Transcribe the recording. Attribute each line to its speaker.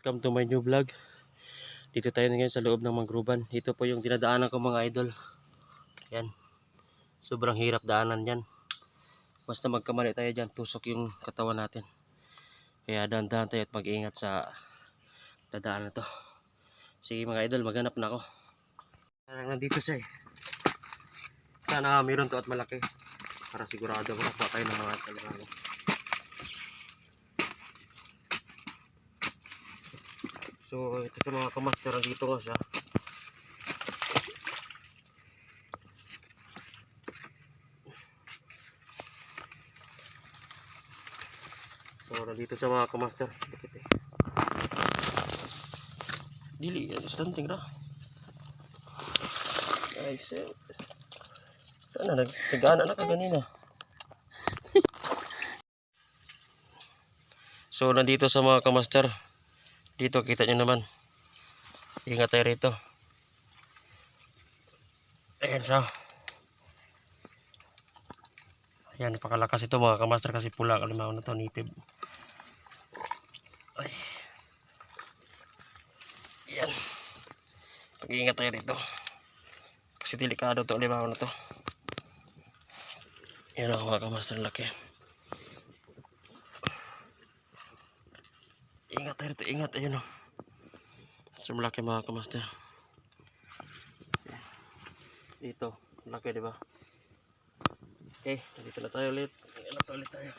Speaker 1: Welcome to my new vlog. Dito tayo ngayon sa loob ng manggroban. Ito po yung dinadaanan ko mga idol. Yan. Sobrang hirap daanan yan. Basta magkamali tayo dyan, tusok yung katawan natin. Kaya dahan-dahan tayo at mag-iingat sa dadaan na to. Sige mga idol, maghanap na ako. Parang nandito siya eh. Sana mayroon to at malaki. Para sigurado makakuha tayo ng mga talaga. So ito sa mga kamaster, dito nga siya. So nandito sa mga kamaster. Dikit eh. Dili, slanting ra. Ay, sana nagtagana na ka ganina. So nandito sa mga kamaster. Dito kita nyo naman. Ingat tayo rito. Ayan siya. Ayan, napakalakas ito mga kamaster kasi pula. Kalimaw na to, native. Ay. Ayan. Pag-iingat tayo rito. Kasi delikado to, limaw na to. Ayan ako mga kamaster, laki. Ingat tayo rito, ingat. Ayan o. So malaki mga kamaster. Dito, laki diba? Okay, dito na tayo ulit. Ingat ulit tayo.